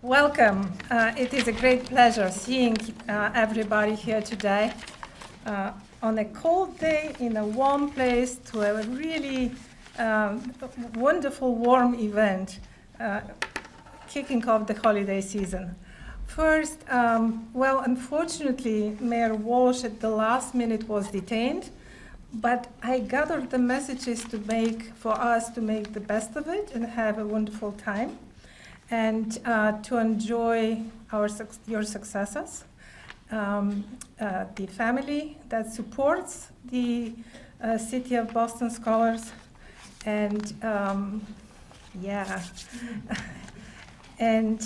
Welcome. It is a great pleasure seeing everybody here today on a cold day in a warm place to a really wonderful warm event kicking off the holiday season. First, well, unfortunately, Mayor Walsh at the last minute was detained, but I gathered the messages for us to make the best of it and have a wonderful time, and to enjoy your successes. The family that supports the City of Boston Scholars, and yeah, and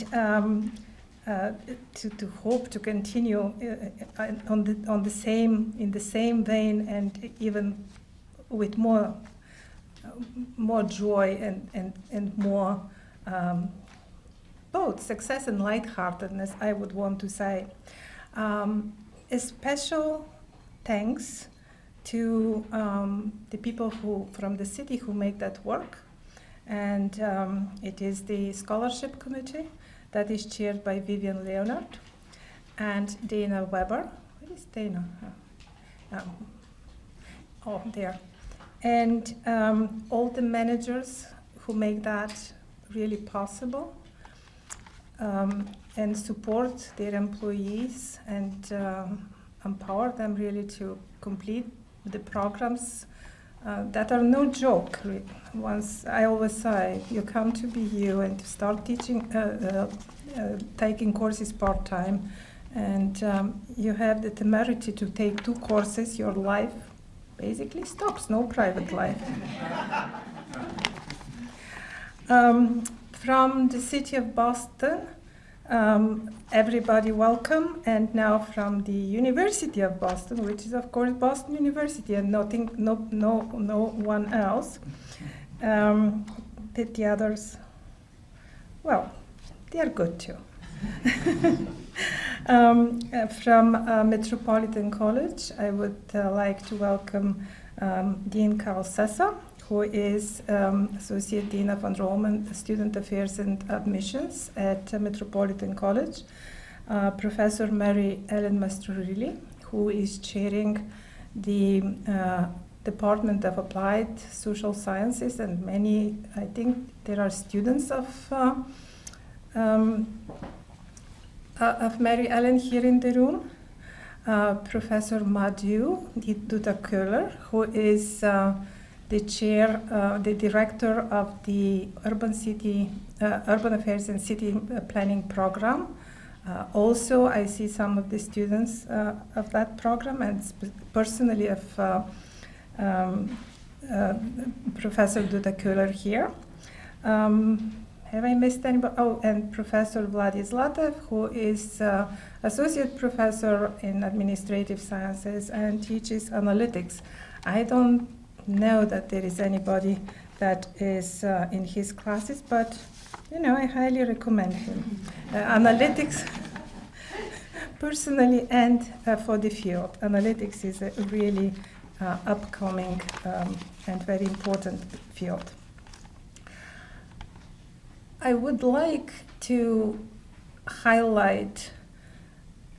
to hope to continue in the same vein, and even with more joy and more both success and lightheartedness, I would want to say. A special thanks to the people from the city who make that work, and it is the scholarship committee that is chaired by Vivian, Leonard, and Dana Weber. Where is Dana? Oh, there. And all the managers who make that really possible, and support their employees and empower them really to complete the programs that are no joke. Once I always say, you come to BU and to start teaching, taking courses part-time, and you have the temerity to take 2 courses, your life basically stops, no private life. From the City of Boston, everybody welcome, and now from the University of Boston, which is of course Boston University and no one else. The others, well, they are good too. From Metropolitan College, I would like to welcome Dean Carl Sessa, who is Associate Dean of Enrollment, Student Affairs and Admissions at Metropolitan College, Professor Mary Ellen Mastrorilli, who is chairing the Department of Applied Social Sciences, and many, I think there are students of Mary Ellen here in the room, Professor Madhu Dutta-Köhler, who is the chair, the director of the Urban Affairs and City Planning Program. Also, I see some of the students of that program, and personally of Professor Dutta-Köhler here. Have I missed anybody? Oh, and Professor Zlateva, who is Associate Professor in Administrative Sciences and teaches analytics. I don't know that there is anybody that is in his classes, but you know, I highly recommend him. Analytics, personally, and for the field. Analytics is a really upcoming and very important field. I would like to highlight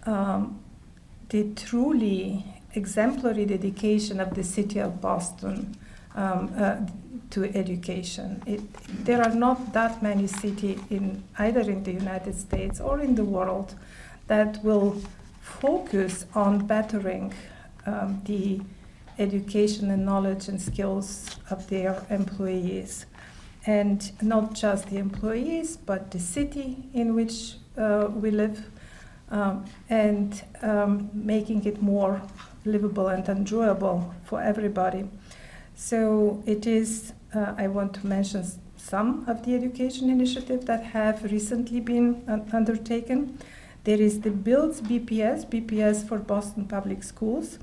the truly exemplary dedication of the City of Boston to education. There are not that many cities either in the United States or in the world that will focus on bettering the education and knowledge and skills of their employees. And not just the employees, but the city in which we live, and making it more livable and enjoyable for everybody. So it is, I want to mention some of the education initiatives that have recently been undertaken. There is the BUILDS BPS for Boston Public Schools.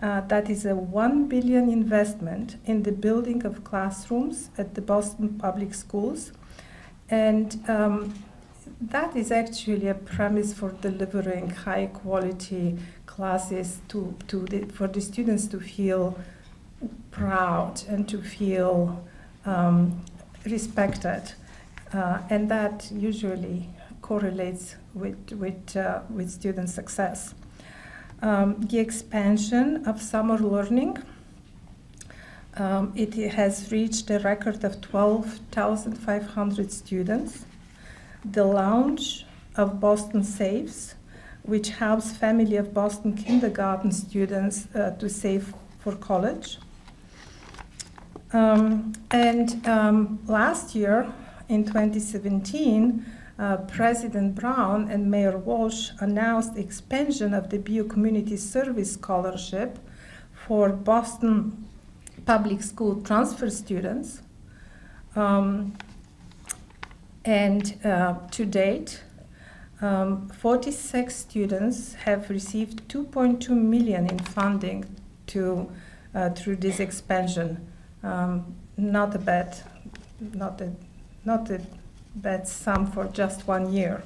That is a $1 billion investment in the building of classrooms at the Boston Public Schools. And that is actually a premise for delivering high quality classes for the students to feel proud and to feel respected. And that usually correlates with student success. The expansion of summer learning, it has reached a record of 12,500 students. The launch of Boston Saves, which helps family of Boston kindergarten students to save for college. Last year, in 2017, President Brown and Mayor Walsh announced the expansion of the BU Community Service Scholarship for Boston public school transfer students. To date, 46 students have received $2.2 million in funding through this expansion. Not a bad sum for just 1 year.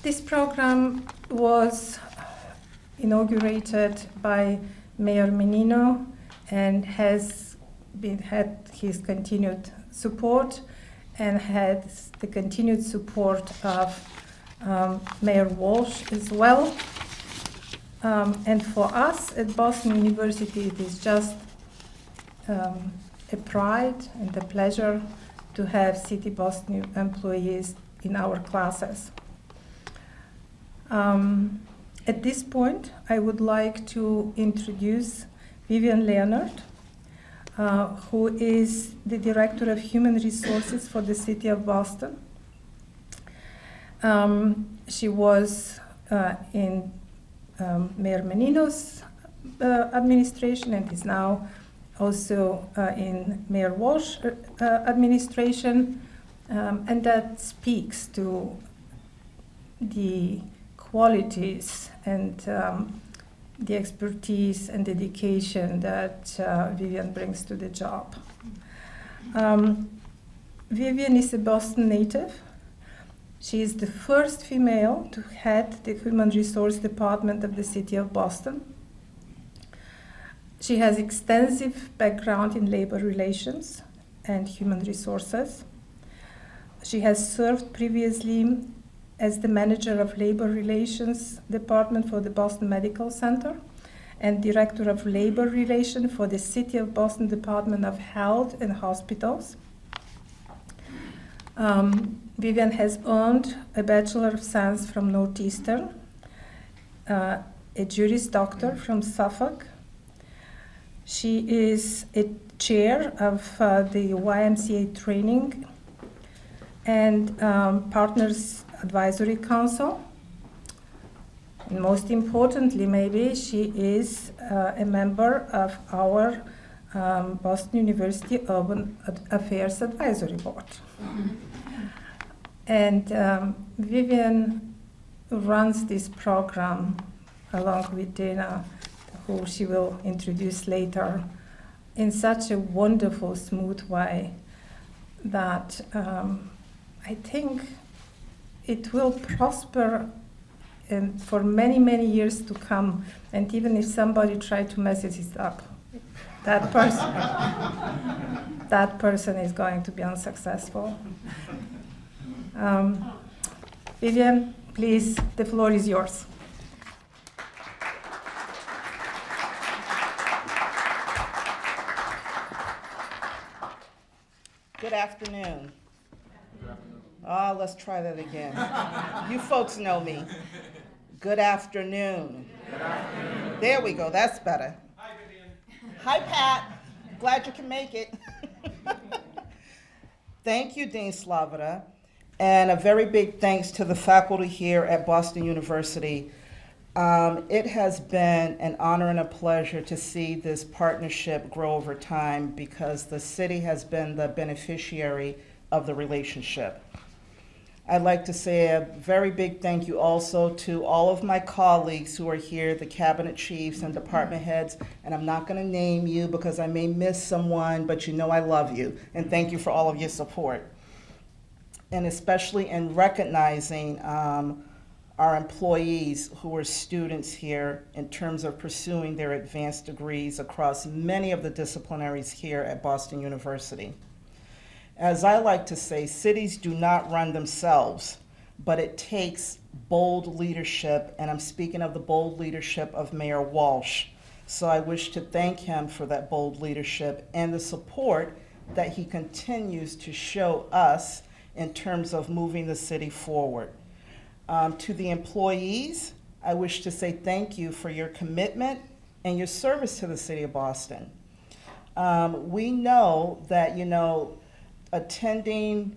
This program was inaugurated by Mayor Menino and has had his continued support and had the continued support of Mayor Walsh as well. And for us at Boston University, it is just a pride and a pleasure to have City Boston employees in our classes. At this point, I would like to introduce Vivian Leonard, who is the Director of Human Resources for the City of Boston. She was in Mayor Menino's administration and is now also in Mayor Walsh administration, and that speaks to the qualities and the expertise and dedication that Vivian brings to the job. Vivian is a Boston native. She is the first female to head the Human Resource Department of the City of Boston. She has extensive background in labor relations and human resources. She has served previously as the manager of Labor Relations Department for the Boston Medical Center and Director of Labor Relations for the City of Boston Department of Health and Hospitals. Vivian has earned a Bachelor of Science from Northeastern, a Juris Doctor from Suffolk. She is a chair of the YMCA training and Partners Advisory Council. And most importantly, maybe, she is a member of our Boston University Urban Affairs Advisory Board. And Vivian runs this program along with Dana, who she will introduce later, in such a wonderful, smooth way that I think it will prosper and for many, many years to come. And even if somebody tried to mess it up, that person is going to be unsuccessful. Vivian, please, the floor is yours. Good afternoon. Oh, let's try that again. You folks know me. Good afternoon. Good afternoon. There we go, that's better. Hi, Vivian. Hi, Pat. Glad you can make it. Thank you, Dean Zlateva, and a very big thanks to the faculty here at Boston University. It has been an honor and a pleasure to see this partnership grow over time because the city has been the beneficiary of the relationship. I'd like to say a very big thank you also to all of my colleagues who are here, the cabinet chiefs and department heads, and I'm not going to name you because I may miss someone, but you know I love you, and thank you for all of your support. And especially in recognizing our employees who are students here in terms of pursuing their advanced degrees across many of the disciplinaries here at Boston University. As I like to say, cities do not run themselves, but it takes bold leadership, and I'm speaking of the bold leadership of Mayor Walsh. So I wish to thank him for that bold leadership and the support that he continues to show us in terms of moving the city forward. To the employees, I wish to say thank you for your commitment and your service to the city of Boston. We know that, attending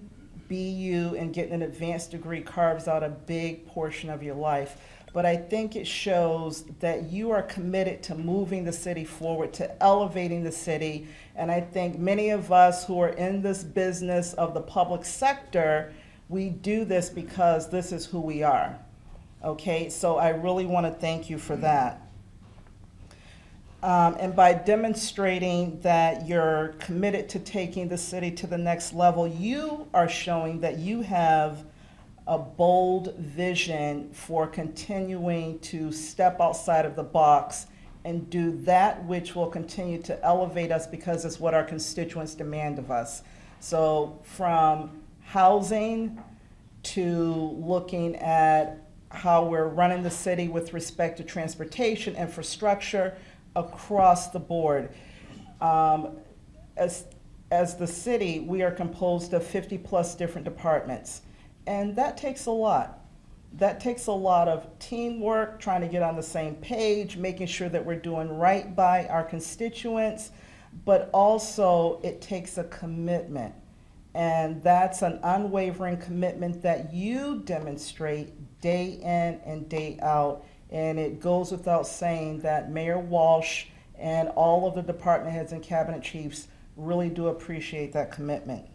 BU and getting an advanced degree carves out a big portion of your life, but I think it shows that you are committed to moving the city forward, to elevating the city, and I think many of us who are in this business of the public sector, we do this because this is who we are, okay? So I really want to thank you for that. And by demonstrating that you're committed to taking the city to the next level, you are showing that you have a bold vision for continuing to step outside of the box and do that which will continue to elevate us, because it's what our constituents demand of us. So from housing to looking at how we're running the city with respect to transportation, infrastructure, across the board. As the city, we are composed of 50+ different departments, and that takes a lot. That takes a lot of teamwork, trying to get on the same page, making sure that we're doing right by our constituents, but also it takes a commitment. And that's an unwavering commitment that you demonstrate day in and day out. And it goes without saying that Mayor Walsh and all of the department heads and cabinet chiefs really do appreciate that commitment.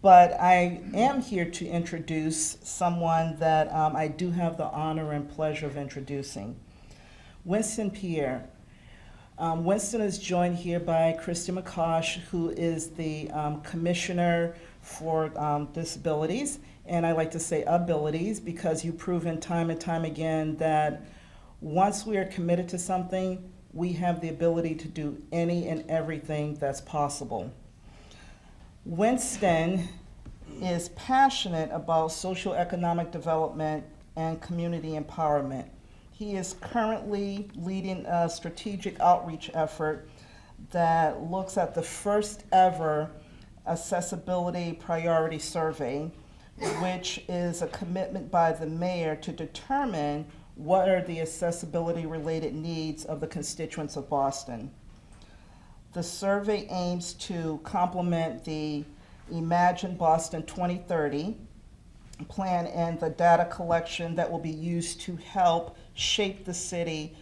But I am here to introduce someone that I do have the honor and pleasure of introducing. Winston Pierre. Winston is joined here by Christy McCosh, who is the Commissioner for Disabilities. And I like to say abilities, because you've proven time and time again that once we are committed to something, we have the ability to do any and everything that's possible. Winston is passionate about socioeconomic development and community empowerment. He is currently leading a strategic outreach effort that looks at the first ever accessibility priority survey, which is a commitment by the mayor to determine what are the accessibility related needs of the constituents of Boston. The survey aims to complement the Imagine Boston 2030 plan and the data collection that will be used to help shape the city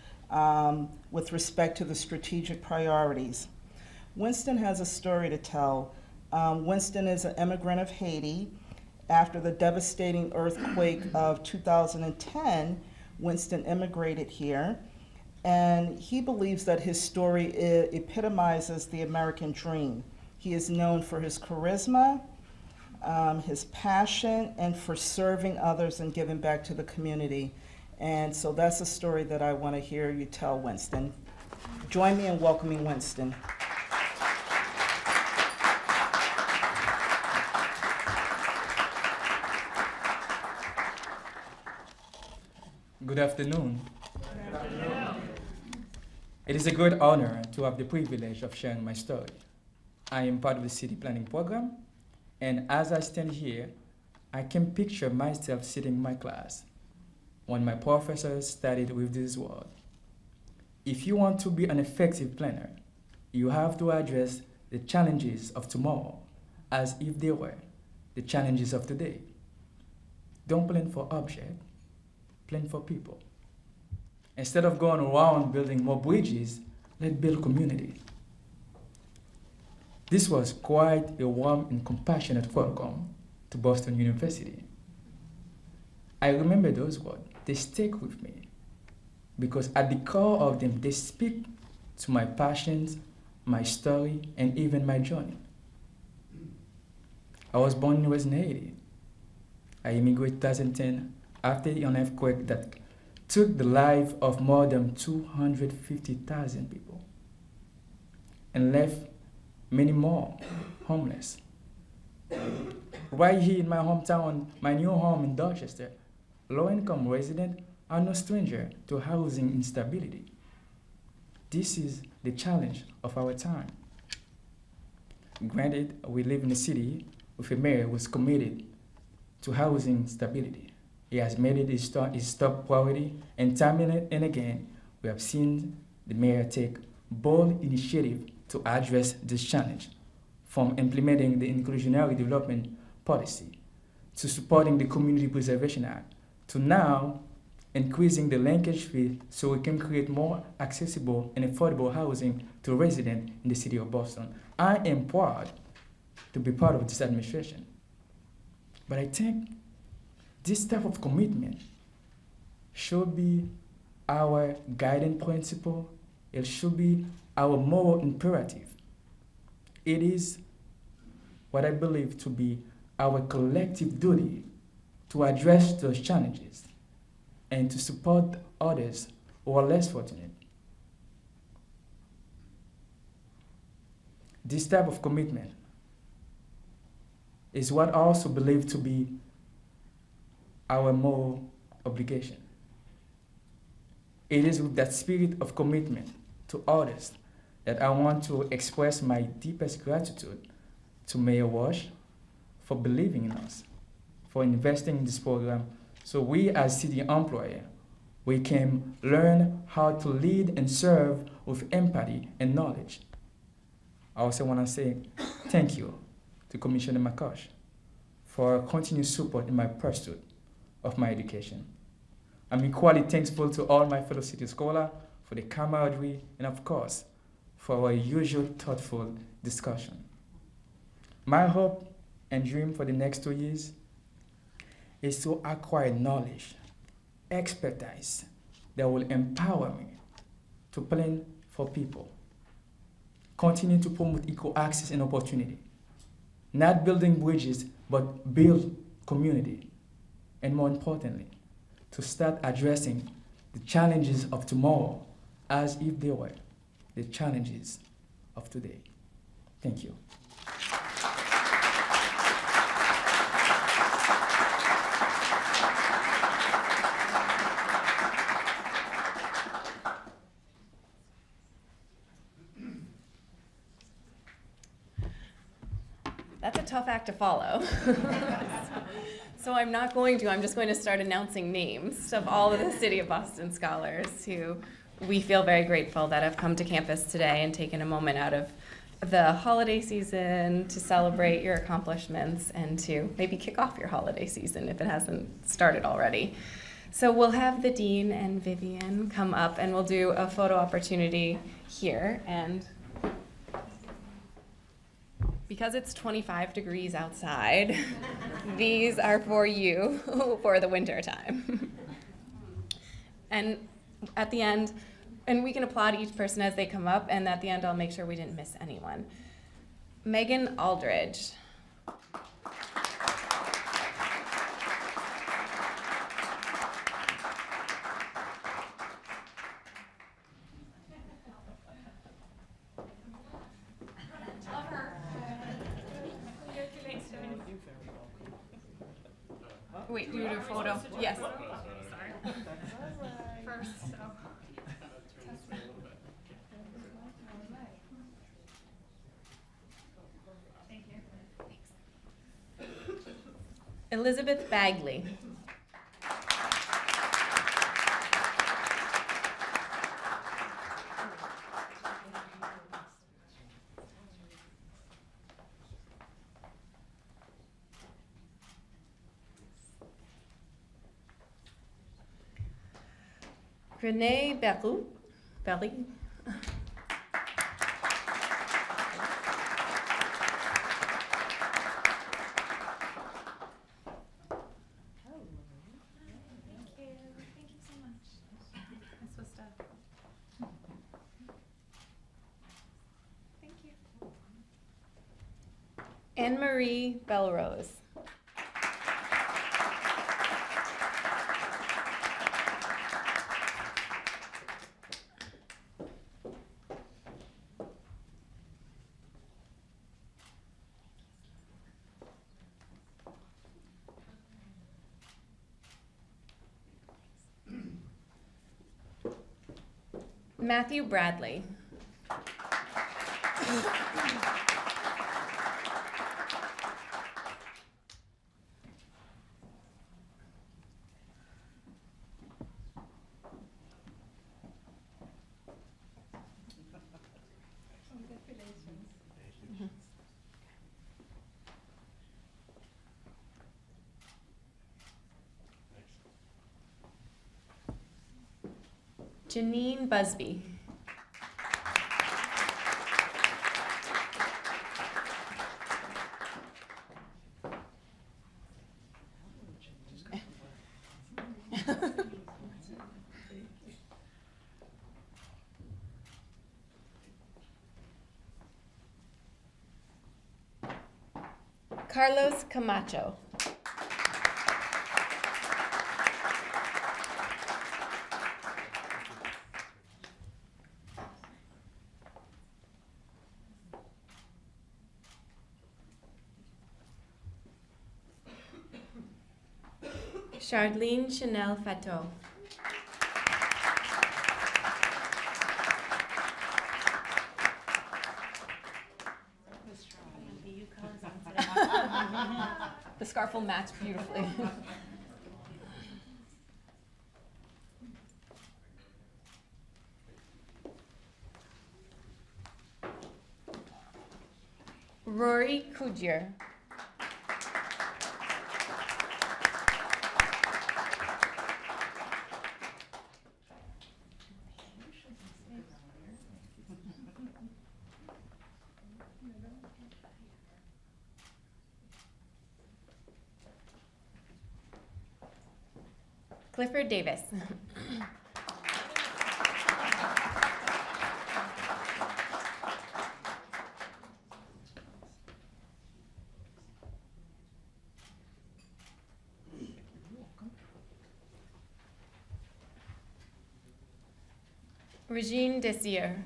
with respect to the strategic priorities. Winston has a story to tell. Winston is an immigrant of Haiti. After the devastating earthquake of 2010, Winston immigrated here, and he believes that his story epitomizes the American dream. He is known for his charisma, his passion, and for serving others and giving back to the community. And so that's a story that I want to hear you tell, Winston. Join me in welcoming Winston. Good afternoon. Good afternoon. It is a great honor to have the privilege of sharing my story. I am part of the city planning program, and as I stand here, I can picture myself sitting in my class when my professors started with this word. If you want to be an effective planner, you have to address the challenges of tomorrow as if they were the challenges of today. Don't plan for objects, plan for people. Instead of going around building more bridges, let's build community. This was quite a warm and compassionate welcome to Boston University. I remember those words. They stick with me because at the core of them, they speak to my passions, my story, and even my journey. I was born and raised in Haiti. I immigrated in 2010 after an earthquake that took the life of more than 250,000 people and left many more homeless. Right here in my hometown, my new home in Dorchester, low-income residents are no stranger to housing instability. This is the challenge of our time. Granted, we live in a city with a mayor who is committed to housing stability. He has made it his top priority, and time and again, we have seen the mayor take bold initiative to address this challenge, from implementing the inclusionary development policy, to supporting the Community Preservation Act, to now increasing the linkage fee so we can create more accessible and affordable housing to residents in the city of Boston. I am proud to be part of this administration. But I think this type of commitment should be our guiding principle. It should be our moral imperative. It is what I believe to be our collective duty to address those challenges and to support others who are less fortunate. This type of commitment is what I also believe to be our moral obligation. It is with that spirit of commitment to others that I want to express my deepest gratitude to Mayor Walsh for believing in us, for investing in this program, so we as city employees, we can learn how to lead and serve with empathy and knowledge. I also want to say thank you to Commissioner McCosh for continued support in my pursuit of my education. I'm equally thankful to all my fellow city scholars for the camaraderie and, of course, for our usual thoughtful discussion. My hope and dream for the next 2 years is to acquire knowledge, expertise that will empower me to plan for people, continue to promote equal access and opportunity, not building bridges, but build community, and more importantly, to start addressing the challenges of tomorrow as if they were the challenges of today. Thank you. That's a tough act to follow. So I'm not going to. I'm just going to start announcing names of all of the City of Boston scholars who we feel very grateful that have come to campus today and taken a moment out of the holiday season to celebrate your accomplishments and to maybe kick off your holiday season if it hasn't started already. So we'll have the Dean and Vivian come up and we'll do a photo opportunity here. And because it's 25 degrees outside, these are for you for the winter time. And at the end, and we can applaud each person as they come up, and at the end I'll make sure we didn't miss anyone. Megan Aldridge. Wait, do you do a photo? Yes. Sorry. First, so. Thank you. Thanks. Elizabeth Bagley. Renee Berry. Anne-Marie Belrose. Matthew Bradley. Janine Busby. Carlos Camacho. Charlene Chanel Fateau. The scarf will match beautifully. Rory Kujier. Clifford Davis. Regine Desier.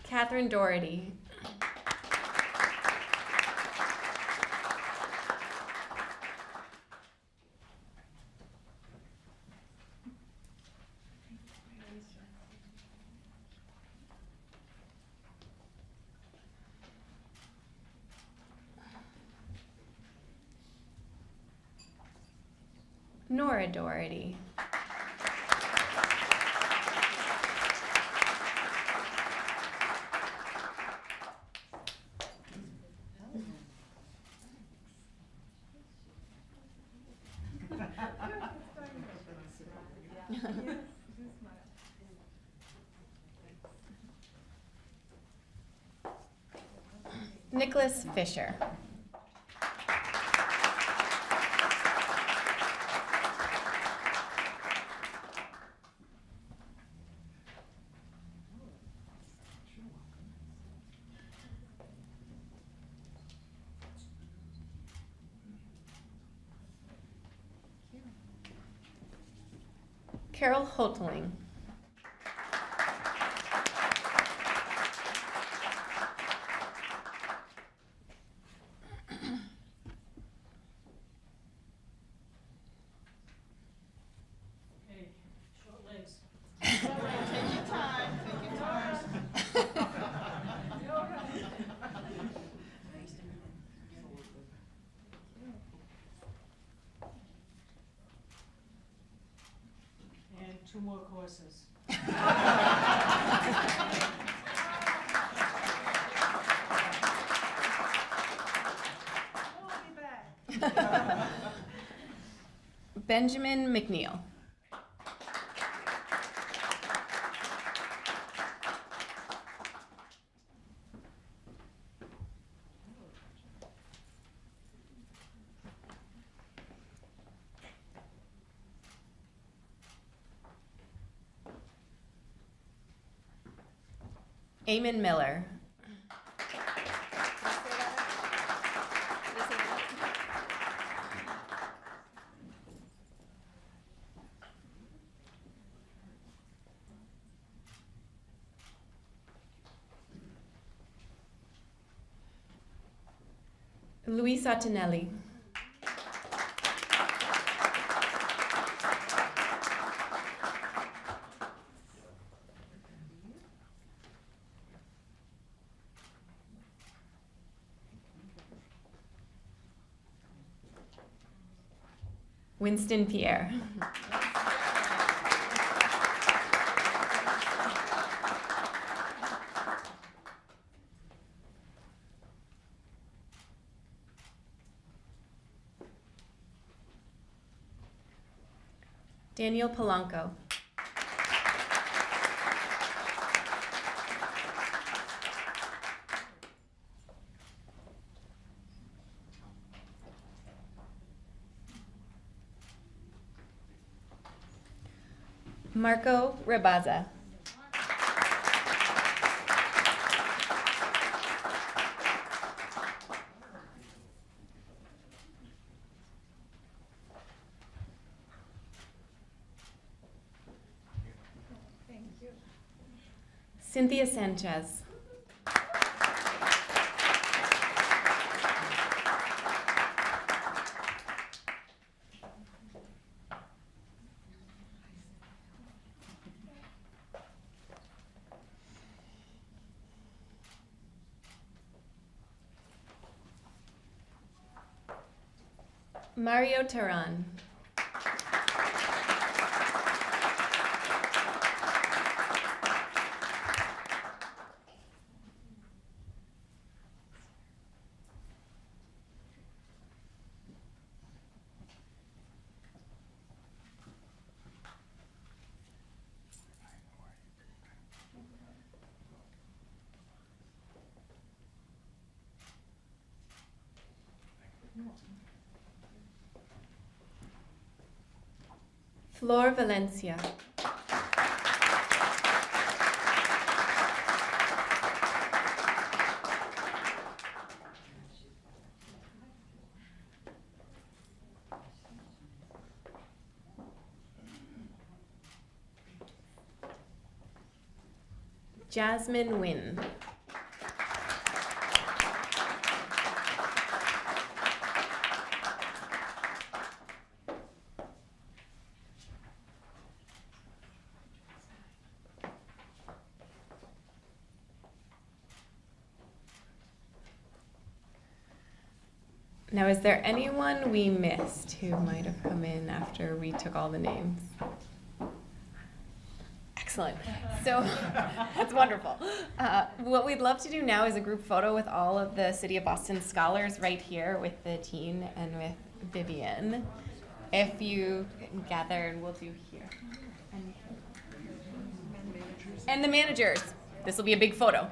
Catherine Doherty. Nora Doherty. Nicholas Fisher. Carol Hotling. Two more courses. Benjamin McNeil. Eamon Miller. Luisa Tinelli. Winston Pierre. Daniel Polanco. Marco Rabaza. Cynthia Sanchez. Mario Taran. Flor Valencia. Jasmine Nguyen. Now, is there anyone we missed who might have come in after we took all the names? Excellent. So that's wonderful. What we'd love to do now is a group photo with all of the City of Boston scholars right here with the team and with Vivian. If you can gather, and we'll do here. And the managers. This will be a big photo.